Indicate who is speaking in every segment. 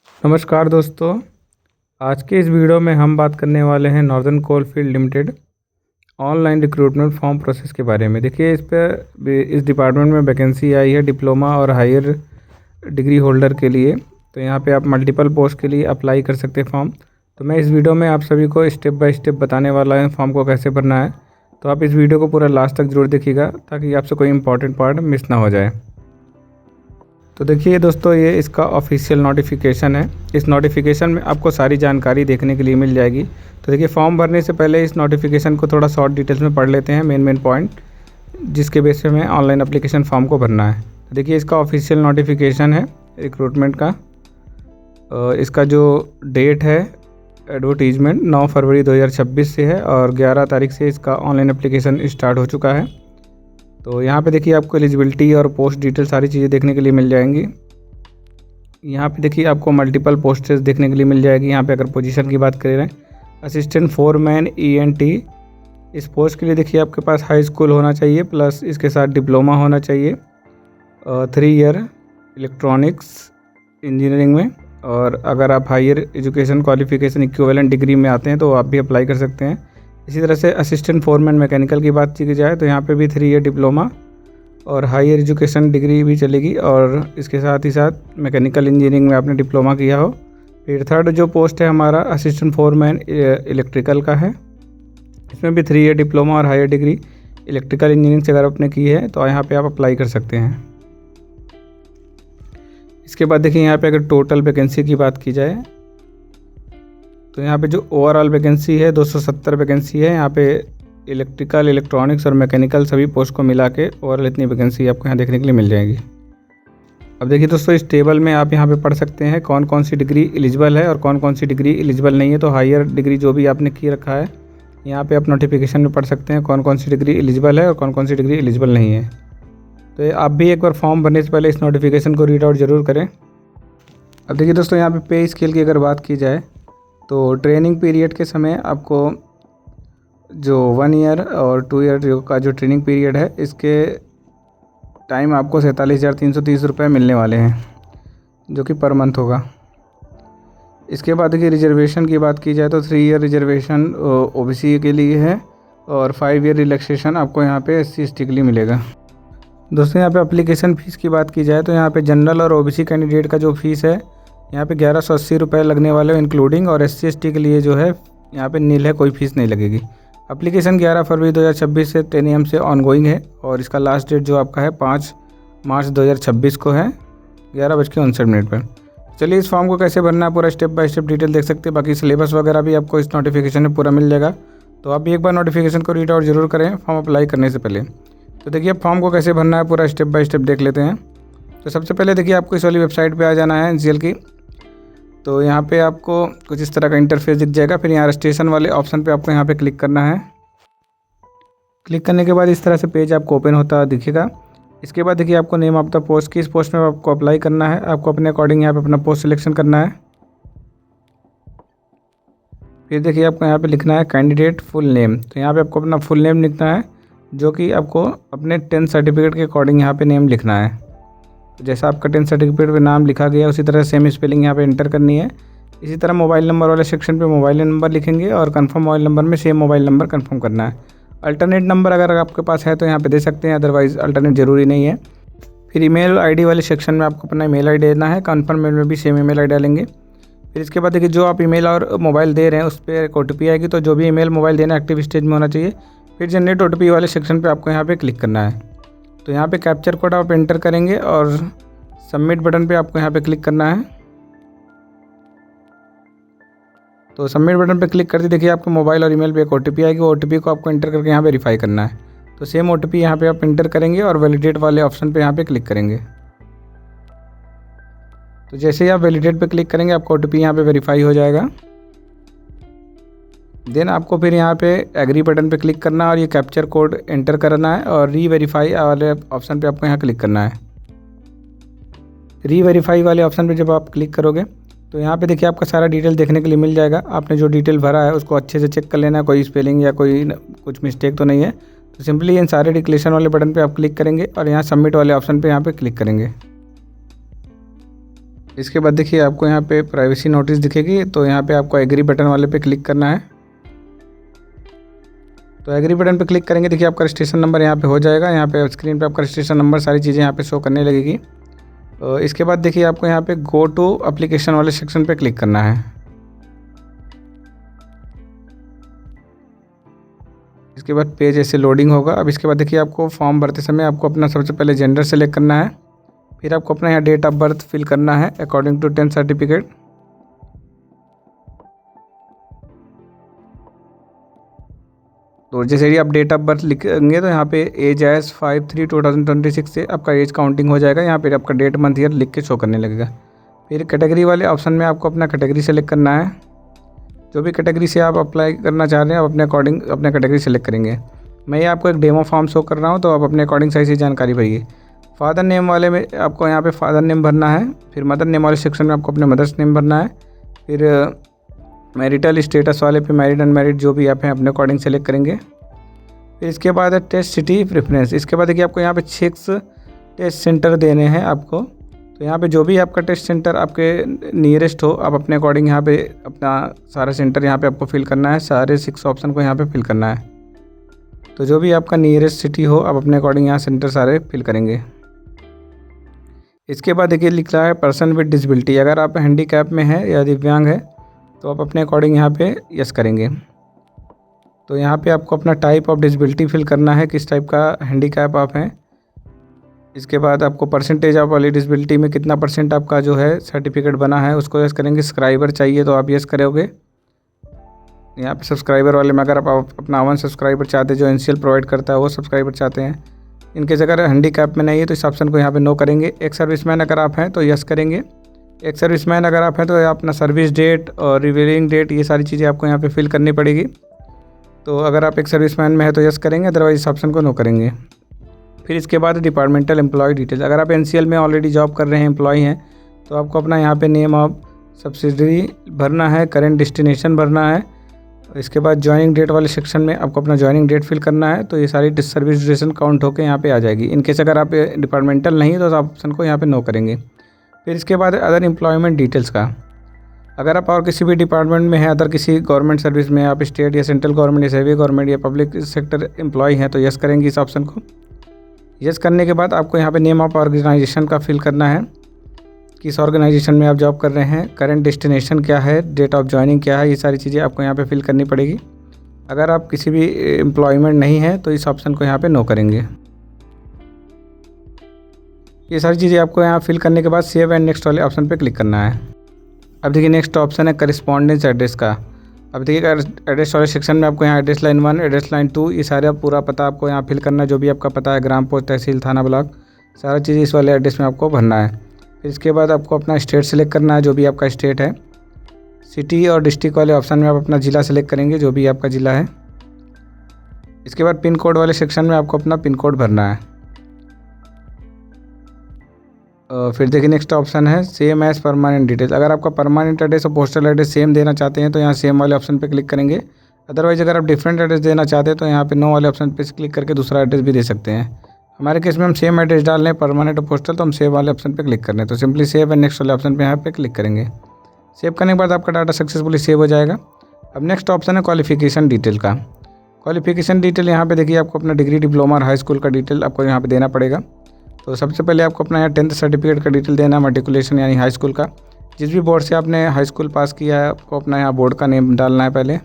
Speaker 1: नमस्कार दोस्तों। आज के इस वीडियो में हम बात करने वाले हैं northern coalfield limited online recruitment form process के बारे में। देखिए, इस डिपार्टमेंट में वैकेंसी आई है डिप्लोमा और हायर डिग्री होल्डर के लिए। तो यहाँ पे आप मल्टीपल पोस्ट के लिए अप्लाई कर सकते हैं फॉर्म। तो मैं इस वीडियो में आप सभी को स्टेप बाय स्टेप बताने वाला है फॉर्म को कैसे भरना है। तो आप इस वीडियो को पूरा लास्ट तक जरूर देखिएगा ताकि आपसे कोई इंपॉर्टेंट पार्ट मिस ना हो जाए। तो देखिए दोस्तों, ये इसका ऑफिशियल नोटिफिकेशन है। इस नोटिफिकेशन में आपको सारी जानकारी देखने के लिए मिल जाएगी। तो देखिए, फॉर्म भरने से पहले इस नोटिफिकेशन को थोड़ा शॉर्ट डिटेल्स में पढ़ लेते हैं, मेन पॉइंट जिसके बेस पे हमें ऑनलाइन एप्लीकेशन फॉर्म को भरना है। तो देखिए, इसका ऑफिशियल नोटिफिकेशन है रिक्रूटमेंट का। इसका जो डेट है एडवर्टीजमेंट 9 फरवरी 2026 से है और 11 तारीख से इसका ऑनलाइन एप्लीकेशन स्टार्ट हो चुका है। तो यहाँ पे देखिए, आपको एलिजिबिलिटी और पोस्ट डिटेल सारी चीज़ें देखने के लिए मिल जाएंगी। यहाँ पे देखिए, आपको मल्टीपल पोस्टेज देखने के लिए मिल जाएगी। यहाँ पे अगर पोजीशन की बात करें, असिस्टेंट फोरमैन ENT, इस पोस्ट के लिए देखिए आपके पास हाई स्कूल होना चाहिए प्लस इसके साथ डिप्लोमा होना चाहिए 3 ईयर इलेक्ट्रॉनिक्स इंजीनियरिंग में। और अगर आप higher education qualification equivalent degree में आते हैं तो आप भी अप्लाई कर सकते हैं। इसी तरह से असिस्टेंट फोरमैन मैकेनिकल की बात की जाए तो यहाँ पे भी 3 ईयर डिप्लोमा और हायर एजुकेशन डिग्री भी चलेगी और इसके साथ ही साथ मैकेनिकल इंजीनियरिंग में आपने डिप्लोमा किया हो। फिर थर्ड जो पोस्ट है हमारा असिस्टेंट फोरमैन इलेक्ट्रिकल का है। इसमें भी 3 ईयर डिप्लोमा और हायर डिग्री इलेक्ट्रिकल इंजीनियरिंग से अगर आपने की है तो यहाँ पे आप अप्लाई कर सकते हैं। इसके बाद देखिए, यहाँ पे अगर टोटल वैकेंसी की बात की जाए तो यहाँ पे जो ओवरऑल वैकेंसी है 270 वैकेंसी है। यहाँ पे इलेक्ट्रिकल, इलेक्ट्रॉनिक्स और मैकेनिकल सभी पोस्ट को मिला के ओवरऑल इतनी वैकेंसी आपको यहाँ देखने के लिए मिल जाएगी। अब देखिए दोस्तों, इस टेबल में आप यहाँ पे पढ़ सकते हैं कौन कौन सी डिग्री एलिजिबल है और कौन कौन सी डिग्री एलिजिबल नहीं है। तो हायर डिग्री जो भी आपने की रखा है, यहाँ पे आप नोटिफिकेशन में पढ़ सकते हैं कौन कौन सी डिग्री एलिजिबल है और कौन कौन सी डिग्री एलिजिबल नहीं है। तो आप भी एक बार फॉर्म भरने से पहले इस नोटिफिकेशन को रीड आउट ज़रूर करें। अब देखिए दोस्तों, यहाँ पे स्केल की अगर बात की जाए तो ट्रेनिंग पीरियड के समय आपको जो 1 ईयर और 2 ईयर का जो ट्रेनिंग पीरियड है, इसके टाइम आपको 47,330 रुपये मिलने वाले हैं, जो कि पर मंथ होगा। इसके बाद देखिए, रिजर्वेशन की बात की जाए तो 3 ईयर रिजर्वेशन OBC के लिए है और 5 ईयर रिलैक्सेशन आपको यहाँ पे SC/ST के लिए मिलेगा। दोस्तों, यहाँ पे एप्लीकेशन फ़ीस की बात की जाए तो यहाँ पे जनरल और OBC कैंडिडेट का जो फीस है यहाँ पे 1180 रुपये लगने वाले इंक्लूडिंग, और SC/ST के लिए जो है यहाँ पे नील है, कोई फ़ीस नहीं लगेगी। एप्लीकेशन 11 फरवरी 2026 से 10 AM से ऑनगोइंग है और इसका लास्ट डेट जो आपका है 5 मार्च 2026 को है 11:59 पर। चलिए, इस फॉर्म को कैसे भरना है पूरा स्टेप बाय स्टेप डिटेल देख सकते हैं। बाकी सिलेबस वगैरह भी आपको इस नोटिफिकेशन में पूरा मिल जाएगा। तो आप भी एक बार नोटिफिकेशन को रीड आउट जरूर करें फॉर्म अप्लाई करने से पहले। तो देखिए, अब फॉर्म को कैसे भरना है पूरा स्टेप बाय स्टेप देख लेते हैं। तो सबसे पहले देखिए, आपको इस वाली वेबसाइट पे आ जाना है NCL की। तो यहाँ पे आपको कुछ इस तरह का इंटरफेस दिख जाएगा। फिर यहाँ रजिस्ट्रेशन वाले ऑप्शन पे आपको यहाँ पे क्लिक करना है। क्लिक करने के बाद इस तरह से पेज आपको ओपन होता दिखेगा। इसके बाद देखिए, आपको नेम ऑफ द पोस्ट, किस पोस्ट में आपको अप्लाई करना है, आपको अपने अकॉर्डिंग यहाँ पे अपना पोस्ट सिलेक्शन करना है। फिर देखिए, आपको यहाँ पे लिखना है कैंडिडेट फुल नेम। तो यहाँ पे आपको अपना फुल नेम लिखना है, जो कि आपको अपने 10th सर्टिफिकेट के अकॉर्डिंग यहाँ पे नेम लिखना है। तो जैसा आपका 10th सर्टिफिकेट पे नाम लिखा गया उसी तरह सेम स्पेलिंग यहाँ पे एंटर करनी है। इसी तरह मोबाइल नंबर वाले सेक्शन पे मोबाइल नंबर लिखेंगे और कंफर्म मोबाइल नंबर में सेम मोबाइल नंबर कंफर्म करना है। अल्टरनेट नंबर अगर आपके पास है तो यहाँ पे दे सकते हैं, अदरवाइज़ अल्टरनेट ज़रूरी नहीं है। फिर ईमेल ID वाले सेक्शन में आपको अपना ईमेल ID देना है, कंफर्म मेल में भी सेम ईमेल ID डालेंगे। फिर इसके बाद देखिए, जो आप ईमेल और मोबाइल दे रहे हैं उस पर एक OTP आएगी, तो जो भी ईमेल मोबाइल देना एक्टिव स्टेज में होना चाहिए। फिर जनरेट OTP वाले सेक्शन पे आपको यहाँ पे क्लिक करना है। तो यहाँ पे कैप्चर कोड आप एंटर करेंगे और सबमिट बटन पे आपको यहाँ पे क्लिक करना है। तो सबमिट बटन पे क्लिक करते देखिए, आपको मोबाइल और ईमेल पे एक OTP आएगी। OTP को आपको एंटर करके यहाँ पे वेरीफाई करना है। तो सेम OTP यहाँ पे आप एंटर करेंगे और वैलिडेट वाले ऑप्शन पे यहाँ पे क्लिक करेंगे। तो जैसे ही आप वैलिडेट पे क्लिक करेंगे, आपका OTP यहाँ पे वेरीफाई हो जाएगा। देन आपको फिर यहाँ पे एग्री बटन पे क्लिक करना है और ये कैप्चर कोड एंटर करना है और री-वेरीफाई वाले ऑप्शन पे आपको यहाँ क्लिक करना है। री-वेरीफाई वाले ऑप्शन पे जब आप क्लिक करोगे तो यहाँ पे देखिए, आपका सारा डिटेल देखने के लिए मिल जाएगा। आपने जो डिटेल भरा है उसको अच्छे से चेक कर लेना, कोई स्पेलिंग या कोई कुछ मिस्टेक तो नहीं है। तो सिंपली इन सारे डिक्लेरेशन वाले बटन पे आप क्लिक करेंगे और यहाँ सबमिट वाले ऑप्शन पे यहाँ पे क्लिक करेंगे। इसके बाद देखिए आपको यहाँ पे प्राइवेसी नोटिस दिखेगी, तो यहाँ पे आपको एग्री बटन वाले पे क्लिक करना है। तो एग्री बटन पे क्लिक करेंगे, देखिए आपका रजिस्ट्रेशन नंबर यहाँ पे हो जाएगा। यहाँ पे स्क्रीन पे आपका रजिस्ट्रेशन नंबर सारी चीज़ें यहाँ पे शो करने लगेगी। तो इसके बाद देखिए आपको यहाँ पे गो टू एप्लीकेशन वाले सेक्शन पे क्लिक करना है। इसके बाद पेज ऐसे लोडिंग होगा। अब इसके बाद देखिए आपको फॉर्म भरते समय आपको अपना सबसे पहले जेंडर सेलेक्ट करना है, फिर आपको अपना यहाँ डेट ऑफ बर्थ फिल करना है अकॉर्डिंग टू 10th सर्टिफिकेट। तो जैसे ही आप डेट ऑफ बर्थ लिखेंगे तो यहाँ पे एज एज 5/3/2026 से आपका एज काउंटिंग हो जाएगा। यहाँ पे आपका डेट मंथ ईयर लिख के शो करने लगेगा। फिर कैटेगरी वाले ऑप्शन में आपको अपना कैटेगरी सेलेक्ट करना है। जो भी कैटेगरी से आप अप्लाई करना चाह रहे हैं आप अपने अकॉर्डिंग अपना कैटेगरी सेलेक्ट करेंगे। मैं ये आपको एक डेमो फॉर्म शो कर रहा हूँ, तो आप अपने अकॉर्डिंग सही से जानकारी भरिए। फादर नेम वाले में आपको यहाँ पे फादर नेम भरना है। फिर मदर नेम वाले सेक्शन में आपको अपने मदर्स नेम भरना है। फिर मैरिटल स्टेटस वाले पे मैरिड अनमैरिड जो भी आप हैं अपने अकॉर्डिंग सेलेक्ट करेंगे। फिर इसके बाद है टेस्ट सिटी प्रेफरेंस। इसके बाद देखिए आपको यहाँ पे 6 टेस्ट सेंटर देने हैं आपको। तो यहाँ पे जो भी आपका टेस्ट सेंटर आपके नियरेस्ट हो आप अपने अकॉर्डिंग यहाँ पे अपना सारा सेंटर यहाँ पे आपको फिल करना है। सारे 6 ऑप्शन को यहाँ पे फिल करना है। तो जो भी आपका नियरेस्ट सिटी हो आप अपने अकॉर्डिंग यहाँ सेंटर सारे फिल करेंगे। इसके बाद देखिए लिख रहा है पर्सन विद डिसेबिलिटी। अगर आप हैंडीकैप में हैं या दिव्यांग है तो आप अपने अकॉर्डिंग यहाँ पे यस करेंगे। तो यहाँ पे आपको अपना टाइप ऑफ डिसेबिलिटी फिल करना है, किस टाइप का हैंडीकैप आप हैं। इसके बाद आपको परसेंटेज ऑफ वाली डिसेबिलिटी में कितना % आपका जो है सर्टिफिकेट बना है उसको यस करेंगे। सब्सक्राइबर चाहिए तो आप यस करोगे। यहाँ पे सब्सक्राइबर वाले में अगर आप अपना 1 सब्सक्राइबर चाहते हैं जो एनसीएल प्रोवाइड करता है वो सब्सक्राइबर चाहते हैं। इनके जगह हैंडीकैप में नहीं है तो इस ऑप्शन को यहाँ पे नो करेंगे। एक सर्विसमैन अगर आप हैं तो यस करेंगे। एक सर्विसमैन अगर आप हैं तो अपना सर्विस डेट और रिवीलिंग डेट ये सारी चीज़ें आपको यहाँ पे फिल करनी पड़ेगी। तो अगर आप एक सर्विसमैन में है तो यस करेंगे, अदरवाइज इस ऑप्शन को नो करेंगे। फिर इसके बाद डिपार्टमेंटल एम्प्लॉय डिटेल्स। अगर आप एनसीएल में ऑलरेडी जॉब कर रहे हैं, एम्प्लॉय हैं, तो आपको अपना यहाँ पे नेम ऑफ सब्सिडरी भरना है, करेंट डेस्टिनेशन भरना है। इसके बाद ज्वाइनिंग डेट वाले सेक्शन में आपको अपना ज्वाइनिंग डेट फिल करना है। तो ये सारी सर्विस ड्यूरेशन काउंट होकर यहाँ पे आ जाएगी। इनकेस अगर आप डिपार्टमेंटल नहीं तो ऑप्शन को यहाँ पे नो करेंगे। फिर इसके बाद अदर एम्प्लॉयमेंट डिटेल्स का। अगर आप और किसी भी डिपार्टमेंट में हैं, अदर किसी गवर्नमेंट सर्विस में, आप स्टेट या सेंट्रल गवर्नमेंट या सेमी गवर्नमेंट या पब्लिक सेक्टर एम्प्लॉय हैं तो यस करेंगे इस ऑप्शन को। यस करने के बाद आपको यहाँ पे नेम ऑफ ऑर्गेनाइजेशन का फिल करना है, किस ऑर्गेनाइजेशन में आप जॉब कर रहे हैं, करंट डेस्टिनेशन क्या है, डेट ऑफ ज्वाइनिंग क्या है, ये सारी चीज़ें आपको यहाँ पे फिल करनी पड़ेगी। अगर आप किसी भी एम्प्लॉयमेंट नहीं है तो इस ऑप्शन को यहाँ पे नो करेंगे। ये सारी चीज़ें आपको यहाँ फिल करने के बाद सेव एंड नेक्स्ट वाले ऑप्शन पे क्लिक करना है। अब देखिए नेक्स्ट ऑप्शन है करिस्पॉन्डेंस एड्रेस का। अब देखिए एड्रेस वाले सेक्शन में आपको यहाँ एड्रेस लाइन 1, एड्रेस लाइन 2 ये सारा पूरा पता आपको यहाँ फिल करना है। जो भी आपका पता है ग्राम, पोस्ट, तहसील, थाना, ब्लॉक, सारा चीज़ इस वाले एड्रेस में आपको भरना है। फिर इसके बाद आपको अपना स्टेट सेलेक्ट करना है, जो भी आपका स्टेट है। सिटी और डिस्ट्रिक्ट वाले ऑप्शन में आप अपना ज़िला सेलेक्ट करेंगे, जो भी आपका ज़िला है। इसके बाद पिन कोड वाले सेक्शन में आपको अपना पिन कोड भरना है। फिर देखिए नेक्स्ट ऑप्शन है सेम एज परमानेंट डिटेल्स। अगर आपका परमानेंट एड्रेस और पोस्टल एड्रेस सेम देना चाहते हैं तो यहाँ सेम वाले ऑप्शन पे क्लिक करेंगे। अदरवाइज अगर आप डिफरेंट एड्रेस देना चाहते हैं तो यहाँ पे नो वाले ऑप्शन पे क्लिक करके दूसरा एड्रेस भी दे सकते हैं। हमारे केस में हम सेम एड्रेस डाल रहे हैं, परमानेंट और पोस्टल, तो हम सेव वाले ऑप्शन पे क्लिक कर रहे हैं। तो सिंपली सेव एंड नेक्स्ट वाले ऑप्शन पे यहाँ पे क्लिक करेंगे। सेव करने के बाद आपका डाटा सक्सेसफुली सेव हो जाएगा। अब नेक्स्ट ऑप्शन है क्वालिफिकेशन डिटेल का। क्वालिफिकेशन डिटेल यहाँ पे देखिए आपको अपना डिग्री, डिप्लोमा और हाई स्कूल का डिटेल आपको यहाँ पे देना पड़ेगा। तो सबसे पहले आपको अपना यहाँ 10th सर्टिफिकेट का डिटेल देना है, मैट्रिकुलेशन यानी हाई स्कूल का। जिस भी बोर्ड से आपने हाई स्कूल पास किया है आपको अपना यहाँ बोर्ड का नेम डालना है पहले।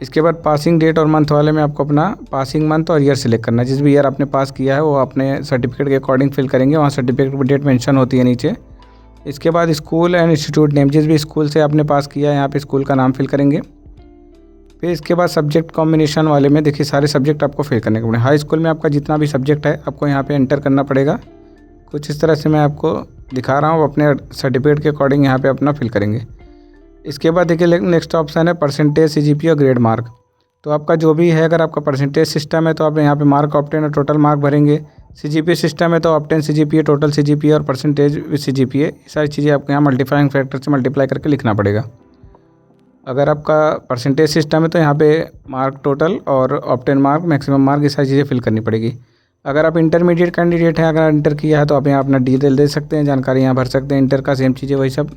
Speaker 1: इसके बाद पासिंग डेट और मंथ वाले में आपको अपना पासिंग मंथ और ईयर सेलेक्ट करना है। जिस भी ईयर आपने पास किया है वो अपने सर्टिफिकेट के अकॉर्डिंग फिल करेंगे, वहाँ सर्टिफिकेट की डेट मेंशन होती है नीचे। इसके बाद स्कूल एंड इंस्टीट्यूट नेम, जिस भी स्कूल से आपने पास किया है यहाँ पे स्कूल का नाम फिल करेंगे। फिर इसके बाद सब्जेक्ट कॉम्बिनेशन वाले में देखिए सारे सब्जेक्ट आपको फिल करने के पड़ेंगे। हाई स्कूल में आपका जितना भी सब्जेक्ट है आपको यहाँ पे एंटर करना पड़ेगा। कुछ इस तरह से मैं आपको दिखा रहा हूँ, अपने सर्टिफिकेट के अकॉर्डिंग यहाँ पे अपना फिल करेंगे। इसके बाद देखिए नेक्स्ट ऑप्शन है परसेंटेज, सीजीपीए और ग्रेड मार्क। तो आपका जो भी है, अगर आपका परसेंटेज सिस्टम है तो आप यहाँ पे मार्क ऑप्टेन और टोटल मार्क भरेंगे। सीजीपीए सिस्टम है तो ऑप्टेन सीजीपीए, टोटल सीजीपीए और परसेंटेज विद सीजीपीए, ये सारी चीज़ें आपको यहाँ मल्टीप्लाइंग फैक्टर से मल्टीप्लाई करके लिखना पड़ेगा। अगर आपका परसेंटेज सिस्टम है तो यहाँ पे मार्क टोटल और ऑप्टेन मार्क, मैक्सिमम मार्क, ये सारी चीज़ें फिल करनी पड़ेगी। अगर आप इंटरमीडिएट कैंडिडेट हैं, अगर इंटर किया है तो आप यहाँ अपना डिटेल दे सकते हैं, जानकारी यहाँ भर सकते हैं, इंटर का सेम चीज़ है वही सब।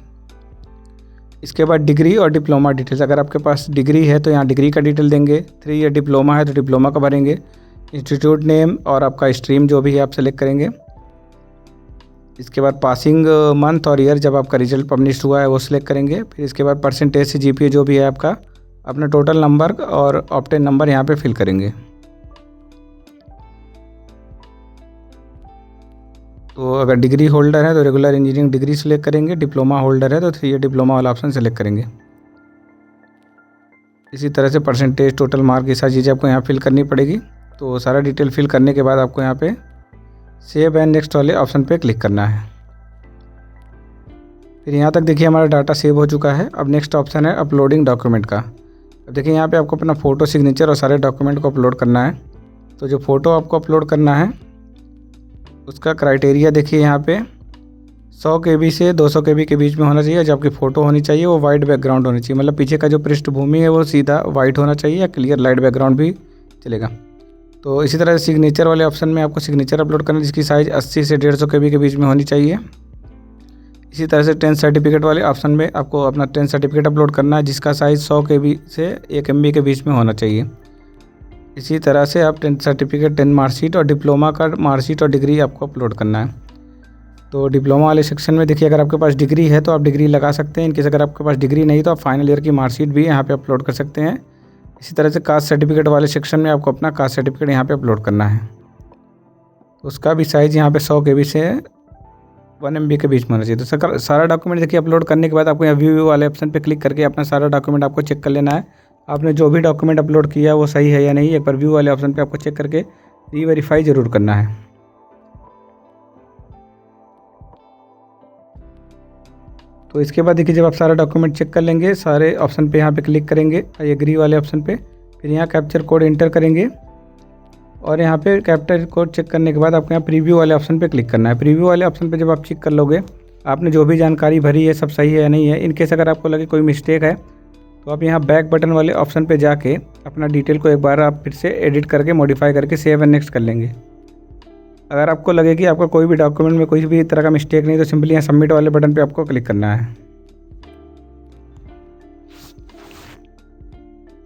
Speaker 1: इसके बाद डिग्री और डिप्लोमा डिटेल्स, अगर आपके पास डिग्री है तो यहाँ डिग्री का डिटेल देंगे, 3 ईयर डिप्लोमा है तो डिप्लोमा का भरेंगे, इंस्टीट्यूट नेम और आपका स्ट्रीम जो भी है आप सेलेक्ट करेंगे। इसके बाद पासिंग मंथ और ईयर जब आपका रिजल्ट पब्लिश हुआ है वो सिलेक्ट करेंगे। फिर इसके बाद परसेंटेज से जीपीए जो भी है आपका, अपना टोटल नंबर और ऑप्टेन नंबर यहाँ पे फिल करेंगे। तो अगर डिग्री होल्डर है तो रेगुलर इंजीनियरिंग डिग्री सिलेक्ट करेंगे, डिप्लोमा होल्डर है तो 3 ईयर डिप्लोमा वाला ऑप्शन सेलेक्ट करेंगे। इसी तरह से परसेंटेज, टोटल मार्क, ये सारी चीज़ें आपको यहाँ फिल करनी पड़ेगी। तो सारा डिटेल फिल करने के बाद आपको यहाँ पे सेव एंड नेक्स्ट वाले ऑप्शन पे क्लिक करना है। फिर यहाँ तक देखिए हमारा डाटा सेव हो चुका है। अब नेक्स्ट ऑप्शन है अपलोडिंग डॉक्यूमेंट का। अब देखिए यहाँ पे आपको अपना फ़ोटो, सिग्नेचर और सारे डॉक्यूमेंट को अपलोड करना है। तो जो फ़ोटो आपको अपलोड करना है उसका क्राइटेरिया देखिए यहाँ पे 100 KB से 200 KB के बीच में होना चाहिए। जो आपकी फ़ोटो होनी चाहिए वो वाइट बैकग्राउंड होनी चाहिए, मतलब पीछे का जो पृष्ठभूमि है वो सीधा वाइट होना चाहिए या क्लियर लाइट बैकग्राउंड भी चलेगा। तो इसी तरह सिग्नेचर वाले ऑप्शन में आपको सिग्नेचर अपलोड करना है जिसकी साइज़ 80 से 150 KB के बीच में होनी चाहिए। इसी तरह से 10 सर्टिफिकेट वाले ऑप्शन में आपको अपना 10 सर्टिफिकेट अपलोड करना है जिसका साइज़ 100 KB से 1 MB के बीच में होना चाहिए। इसी तरह से आप 10 सर्टिफिकेट, 10 मार्कशीट और डिप्लोमा का मार्कशीट और डिग्री आपको अपलोड करना है। तो डिप्लोमा वाले सेक्शन में देखिए अगर आपके पास डिग्री है तो आप डिग्री लगा सकते हैं। इनकेस अगर आपके पास डिग्री नहीं तो आप फाइनल ईयर की मार्कशीट भी यहाँ पे अपलोड कर सकते हैं। इसी तरह से कास्ट सर्टिफिकेट वाले सेक्शन में आपको अपना कास्ट सर्टिफिकेट यहाँ पे अपलोड करना है। तो उसका भी साइज़ यहाँ पे 100 KB से 1 MB के बीच में होना चाहिए। तो सारा डॉक्यूमेंट देखिए अपलोड करने के बाद आपको यहाँ व्यू वाले ऑप्शन पे क्लिक करके अपना सारा डॉक्यूमेंट आपको चेक कर लेना है। आपने जो भी डॉक्यूमेंट अपलोड किया है वो सही है या नहीं, एक बार व्यू वाले ऑप्शन पे आपको चेक करके रीवेरीफाई ज़रूर करना है। तो इसके बाद देखिए जब आप सारा डॉक्यूमेंट चेक कर लेंगे, सारे ऑप्शन पे यहाँ पे क्लिक करेंगे, आई एग्री वाले ऑप्शन पे, फिर यहाँ कैप्चर कोड इंटर करेंगे और यहाँ पे कैप्चर कोड चेक करने के बाद आपको यहाँ प्रीव्यू वाले ऑप्शन पे क्लिक करना है। प्रीव्यू वाले ऑप्शन पे जब आप चेक कर लोगे, आपने जो भी जानकारी भरी है सब सही है या नहीं है। इनकेस अगर आपको लगे कोई मिस्टेक है तो आप यहाँ बैक बटन वाले ऑप्शन पे जाके अपना डिटेल को एक बार आप फिर से एडिट करके मॉडिफाई करके सेव एंड नेक्स्ट कर लेंगे। अगर आपको लगे कि आपका कोई भी डॉक्यूमेंट में कोई भी तरह का मिस्टेक नहीं तो सिंपली यहाँ सबमिट वाले बटन पे आपको क्लिक करना है।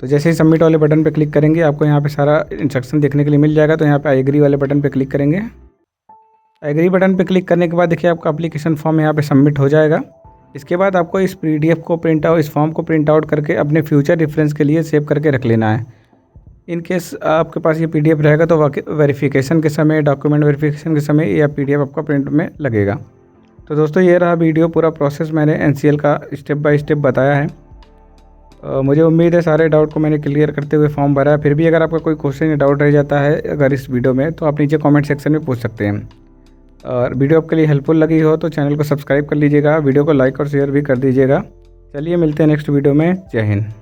Speaker 1: तो जैसे ही सबमिट वाले बटन पे क्लिक करेंगे आपको यहाँ पे सारा इंस्ट्रक्शन देखने के लिए मिल जाएगा। तो यहाँ पे आई एग्री वाले बटन पे क्लिक करेंगे। आई एग्री बटन पे क्लिक करने के बाद देखिए आपका एप्लीकेशन फॉर्म यहाँ पे सबमिट हो जाएगा। इसके बाद आपको इस PDF को इस फॉर्म को प्रिंट आउट करके अपने फ्यूचर रेफरेंस के लिए सेव करके रख लेना है। इन केस आपके पास ये PDF रहेगा तो वेरिफिकेशन के समय, डॉक्यूमेंट वेरिफिकेशन के समय यह PDF आपका प्रिंट में लगेगा। तो दोस्तों ये रहा वीडियो, पूरा प्रोसेस मैंने NCL का स्टेप बाय स्टेप बताया है। मुझे उम्मीद है सारे डाउट को मैंने क्लियर करते हुए फॉर्म भरा है। फिर भी अगर आपका कोई क्वेश्चन या डाउट रह जाता है अगर इस वीडियो में, तो आप नीचे कमेंट सेक्शन में पूछ सकते हैं। और वीडियो आपके लिए हेल्पफुल लगी हो तो चैनल को सब्सक्राइब कर लीजिएगा, वीडियो को लाइक और शेयर भी कर दीजिएगा। चलिए मिलते हैं नेक्स्ट वीडियो में। जय हिंद।